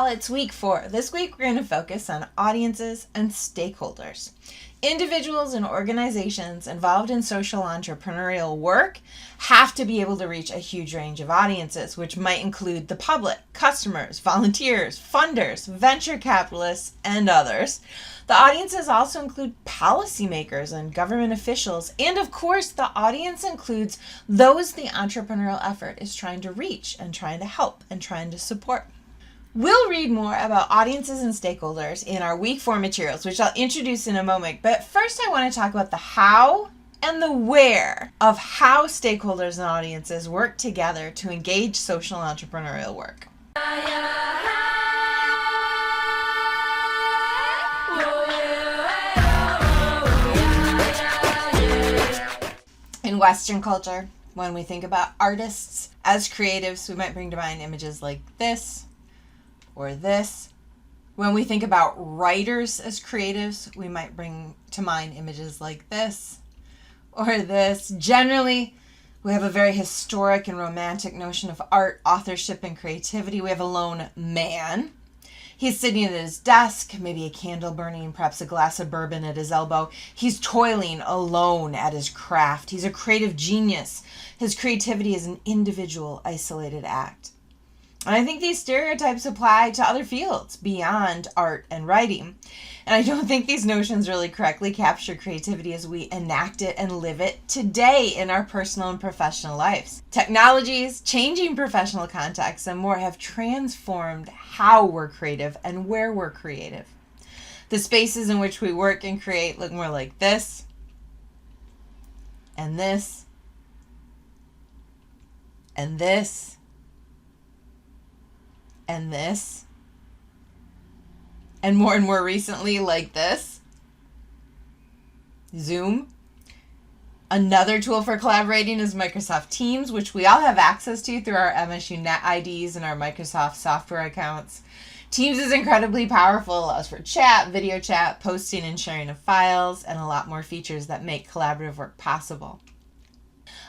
y'all, it's week 4. This week we're going to focus on audiences and stakeholders. Individuals and organizations involved in social entrepreneurial work have to be able to reach a huge range of audiences, which might include the public, customers, volunteers, funders, venture capitalists, and others. The audiences also include policymakers and government officials, and of course, the audience includes those the entrepreneurial effort is trying to reach and trying to help and trying to support. We'll read more about audiences and stakeholders in our week 4 materials, which I'll introduce in a moment. But first, I want to talk about the how and the where of how stakeholders and audiences work together to engage social entrepreneurial work. In Western culture, when we think about artists as creatives, we might bring to mind images like this or this. When we think about writers as creatives, we might bring to mind images like this or this. Generally, we have a very historic and romantic notion of art, authorship, and creativity. We have a lone man. He's sitting at his desk, maybe a candle burning, perhaps a glass of bourbon at his elbow. He's toiling alone at his craft. He's a creative genius. His creativity is an individual, isolated act. And I think these stereotypes apply to other fields beyond art and writing. And I don't think these notions really correctly capture creativity as we enact it and live it today in our personal and professional lives. Technologies, changing professional contexts, and more have transformed how we're creative and where we're creative. The spaces in which we work and create look more like this, and this, and this, and this, and more recently like this. Zoom. Another tool for collaborating is Microsoft Teams, which we all have access to through our MSU Net IDs and our Microsoft software accounts. Teams is incredibly powerful, allows for chat, video chat, posting and sharing of files, and a lot more features that make collaborative work possible.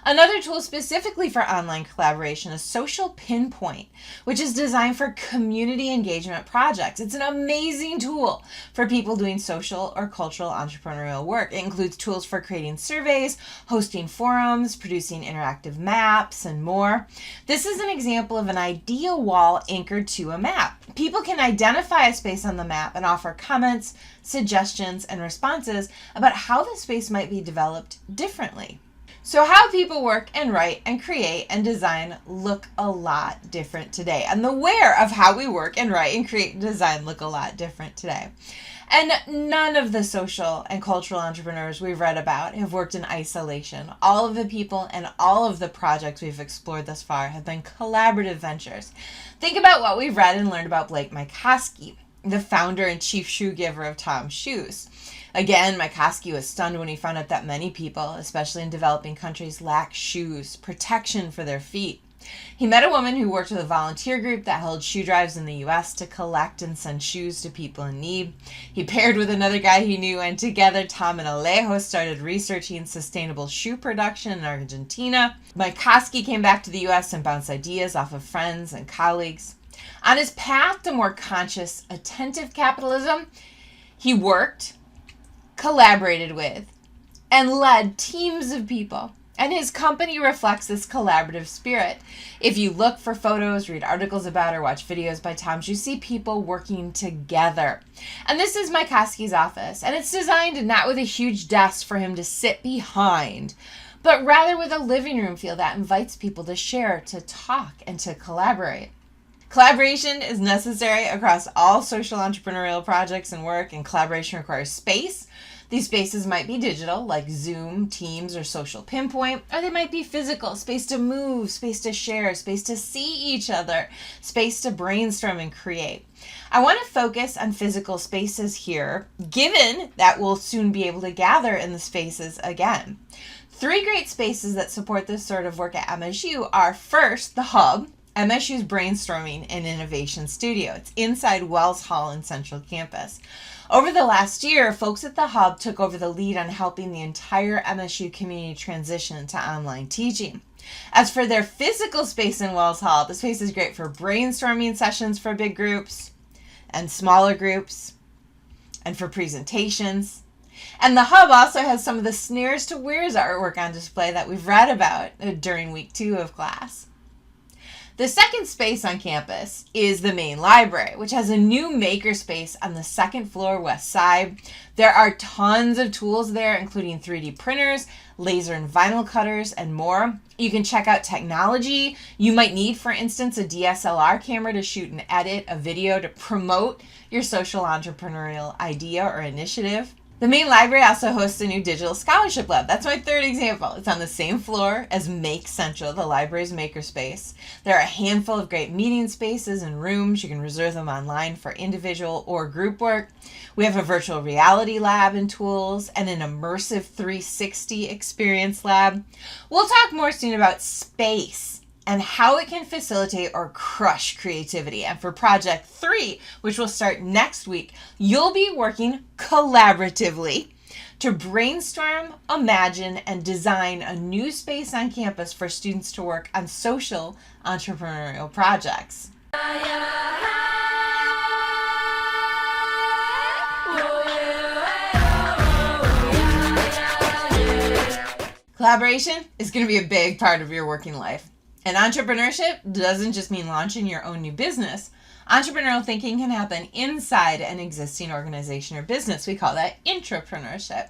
Another tool specifically for online collaboration is Social Pinpoint, which is designed for community engagement projects. It's an amazing tool for people doing social or cultural entrepreneurial work. It includes tools for creating surveys, hosting forums, producing interactive maps, and more. This is an example of an idea wall anchored to a map. People can identify a space on the map and offer comments, suggestions, and responses about how the space might be developed differently. So how people work and write and create and design look a lot different today. And the where of how we work and write and create and design look a lot different today. And none of the social and cultural entrepreneurs we've read about have worked in isolation. All of the people and all of the projects we've explored thus far have been collaborative ventures. Think about what we've read and learned about Blake Mycoskie, the founder and chief shoe giver of Tom's Shoes. Again, Mycoskie was stunned when he found out that many people, especially in developing countries, lack shoes, protection for their feet. He met a woman who worked with a volunteer group that held shoe drives in the U.S. to collect and send shoes to people in need. He paired with another guy he knew, and together Tom and Alejo started researching sustainable shoe production in Argentina. Mycoskie came back to the U.S. and bounced ideas off of friends and colleagues. On his path to more conscious, attentive capitalism, he worked, collaborated with, and led teams of people. And his company reflects this collaborative spirit. If you look for photos, read articles about, or watch videos by Tom's, you see people working together. And this is Mycoskie's office, and it's designed not with a huge desk for him to sit behind, but rather with a living room feel that invites people to share, to talk, and to collaborate. Collaboration is necessary across all social entrepreneurial projects and work, and collaboration requires space. These spaces might be digital, like Zoom, Teams, or Social Pinpoint, or they might be physical, space to move, space to share, space to see each other, space to brainstorm and create. I want to focus on physical spaces here, given that we'll soon be able to gather in the spaces again. 3 great spaces that support this sort of work at MSU are, first, the Hub, MSU's brainstorming and innovation studio. It's inside Wells Hall in Central Campus. Over the last year, folks at the Hub took over the lead on helping the entire MSU community transition to online teaching. As for their physical space in Wells Hall, the space is great for brainstorming sessions for big groups, and smaller groups and for presentations. And the hub also has some of the Snares to Wears artwork on display that we've read about during week 2 of class. The second space on campus is the main library, which has a new makerspace on the second floor west side. There are tons of tools there, including 3D printers, laser and vinyl cutters, and more. You can check out technology you might need, for instance, a DSLR camera to shoot and edit a video to promote your social entrepreneurial idea or initiative. The main library also hosts a new digital scholarship lab. That's my third example. It's on the same floor as Make Central, the library's makerspace. There are a handful of great meeting spaces and rooms. You can reserve them online for individual or group work. We have a virtual reality lab and tools and an immersive 360 experience lab. We'll talk more soon about space and how it can facilitate or crush creativity. And for Project 3, which will start next week, you'll be working collaboratively to brainstorm, imagine, and design a new space on campus for students to work on social entrepreneurial projects. Collaboration is going to be a big part of your working life. And entrepreneurship doesn't just mean launching your own new business. Entrepreneurial thinking can happen inside an existing organization or business. We call that intrapreneurship.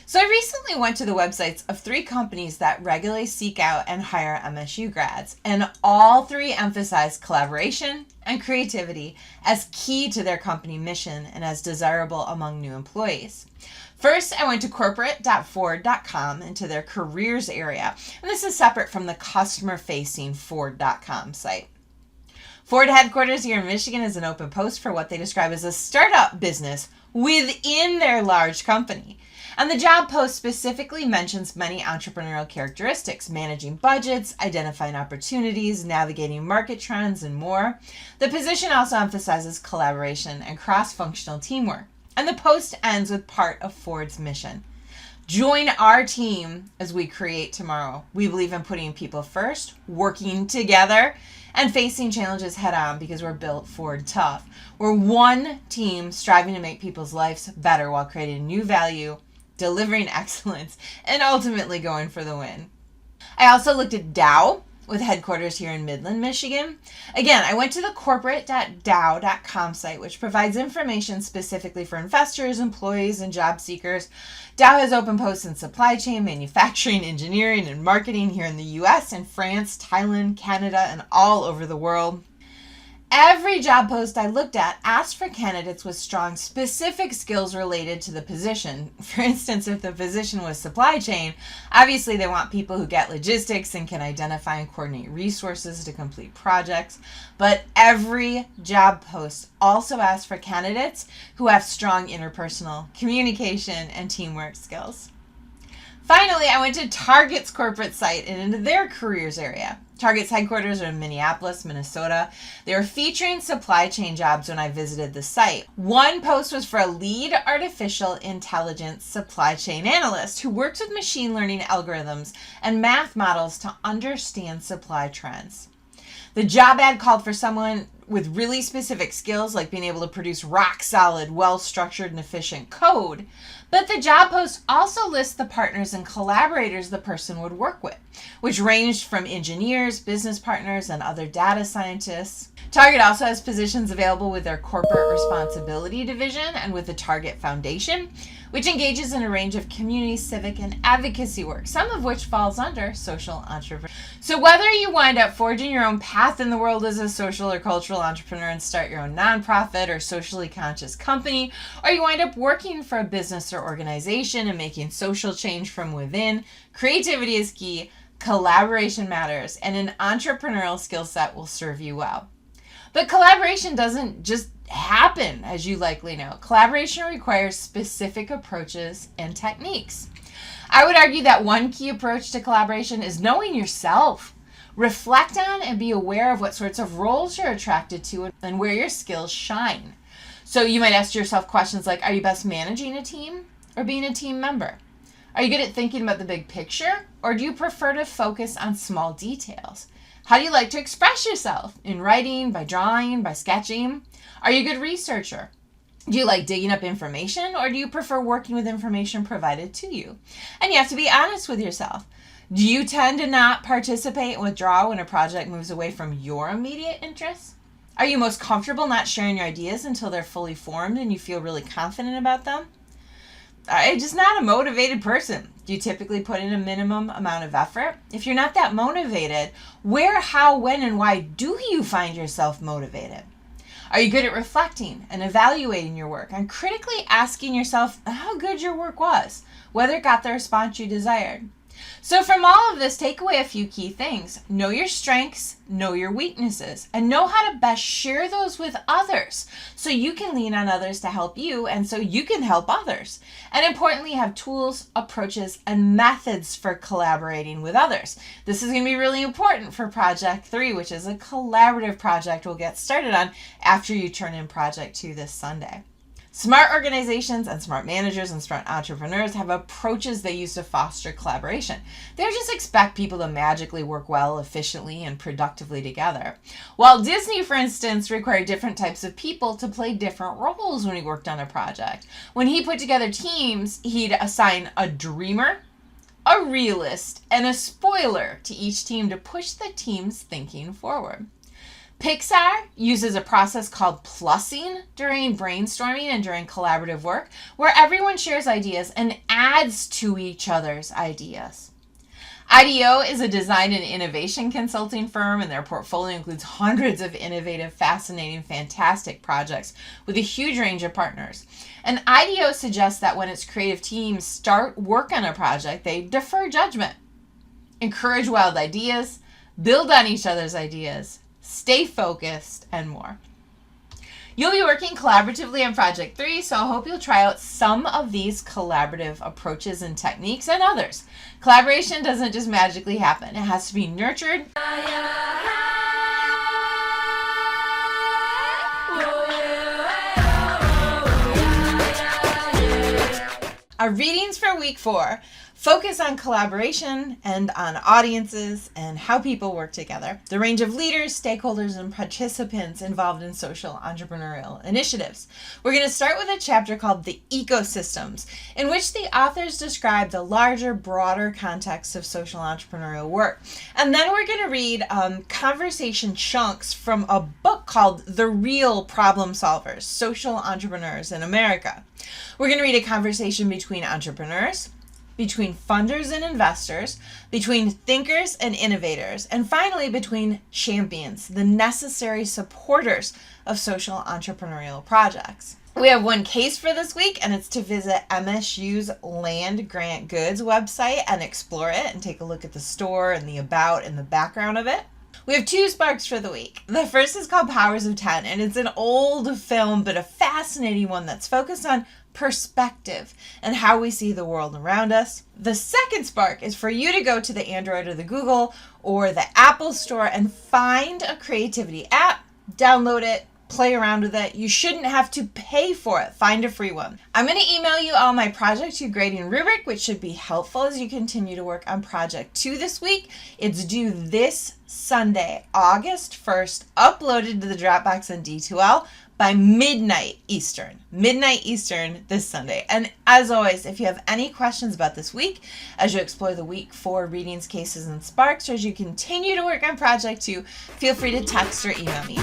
So I recently went to the websites of 3 companies that regularly seek out and hire MSU grads, and all 3 emphasize collaboration and creativity as key to their company mission and as desirable among new employees. First, I went to corporate.ford.com into their careers area, and this is separate from the customer-facing Ford.com site. Ford headquarters here in Michigan is an open post for what they describe as a startup business within their large company. And the job post specifically mentions many entrepreneurial characteristics: managing budgets, identifying opportunities, navigating market trends, and more. The position also emphasizes collaboration and cross-functional teamwork. And the post ends with part of Ford's mission: join our team as we create tomorrow. We believe in putting people first, working together, and facing challenges head on because we're built Ford tough. We're one team striving to make people's lives better while creating new value, delivering excellence, and ultimately going for the win. I also looked at Dow, with headquarters here in Midland, Michigan. Again, I went to the corporate.dow.com site, which provides information specifically for investors, employees, and job seekers. Dow has open posts in supply chain, manufacturing, engineering, and marketing here in the US and France, Thailand, Canada, and all over the world. Every job post I looked at asked for candidates with strong specific skills related to the position. For instance, if the position was supply chain, obviously they want people who get logistics and can identify and coordinate resources to complete projects. But every job post also asked for candidates who have strong interpersonal communication and teamwork skills. Finally, I went to Target's corporate site and into their careers area. Target's headquarters are in Minneapolis, Minnesota. They were featuring supply chain jobs when I visited the site. One post was for a lead artificial intelligence supply chain analyst who works with machine learning algorithms and math models to understand supply trends. The job ad called for someone with really specific skills, like being able to produce rock-solid, well-structured, and efficient code. But the job post also lists the partners and collaborators the person would work with, which ranged from engineers, business partners, and other data scientists. Target also has positions available with their corporate responsibility division and with the Target Foundation, which engages in a range of community, civic, and advocacy work, some of which falls under social entrepreneur. So whether you wind up forging your own path in the world as a social or cultural entrepreneur and start your own nonprofit or socially conscious company, or you wind up working for a business or organization and making social change from within, creativity is key, collaboration matters, and an entrepreneurial skill set will serve you well. But collaboration doesn't just happen, as you likely know. Collaboration requires specific approaches and techniques. I would argue that one key approach to collaboration is knowing yourself. Reflect on and be aware of what sorts of roles you're attracted to and where your skills shine. So you might ask yourself questions like, are you best managing a team or being a team member? Are you good at thinking about the big picture, or do you prefer to focus on small details? How do you like to express yourself? In writing, by drawing, by sketching? Are you a good researcher? Do you like digging up information, or do you prefer working with information provided to you? And you have to be honest with yourself. Do you tend to not participate and withdraw when a project moves away from your immediate interests? Are you most comfortable not sharing your ideas until they're fully formed and you feel really confident about them? Are you just not a motivated person? Do you typically put in a minimum amount of effort? If you're not that motivated, where, how, when, and why do you find yourself motivated? Are you good at reflecting and evaluating your work and critically asking yourself how good your work was, whether it got the response you desired? So from all of this, take away a few key things. Know your strengths, know your weaknesses, and know how to best share those with others so you can lean on others to help you and so you can help others. And importantly, have tools, approaches, and methods for collaborating with others. This is going to be really important for Project 3, which is a collaborative project we'll get started on after you turn in Project 2 this Sunday. Smart organizations and smart managers and smart entrepreneurs have approaches they use to foster collaboration. They don't just expect people to magically work well, efficiently, and productively together. Walt Disney, for instance, required different types of people to play different roles when he worked on a project. When he put together teams, he'd assign a dreamer, a realist, and a spoiler to each team to push the team's thinking forward. Pixar uses a process called plussing during brainstorming and during collaborative work, where everyone shares ideas and adds to each other's ideas. IDEO is a design and innovation consulting firm, and their portfolio includes hundreds of innovative, fascinating, fantastic projects with a huge range of partners. And IDEO suggests that when its creative teams start work on a project, they defer judgment, encourage wild ideas, build on each other's ideas, stay focused, and more. You'll be working collaboratively on Project 3, so I hope you'll try out some of these collaborative approaches and techniques and others. Collaboration doesn't just magically happen. It has to be nurtured. Our readings for week 4 focus on collaboration and on audiences and how people work together. The range of leaders, stakeholders, and participants involved in social entrepreneurial initiatives. We're going to start with a chapter called The Ecosystems, in which the authors describe the larger, broader context of social entrepreneurial work. And then we're going to read conversation chunks from a book called The Real Problem Solvers, Social Entrepreneurs in America. We're going to read a conversation between entrepreneurs, between funders and investors, between thinkers and innovators, and finally between champions, the necessary supporters of social entrepreneurial projects. We have one case for this week, and it's to visit MSU's Land Grant Goods website and explore it and take a look at the store and the about and the background of it. We have 2 sparks for the week. The first is called Powers of 10, and it's an old film, but a fascinating one that's focused on perspective and how we see the world around us. The second spark is for you to go to the Android or the Google or the Apple store and find a creativity app, download it, play around with it. You shouldn't have to pay for it. Find a free one. I'm going to email you all my Project 2 grading rubric, which should be helpful as you continue to work on Project 2 this week. It's due this Sunday, August 1st, uploaded to the Dropbox and D2L by midnight Eastern this Sunday. And as always, if you have any questions about this week, as you explore the week 4 readings, cases, and sparks, or as you continue to work on Project 2, feel free to text or email me.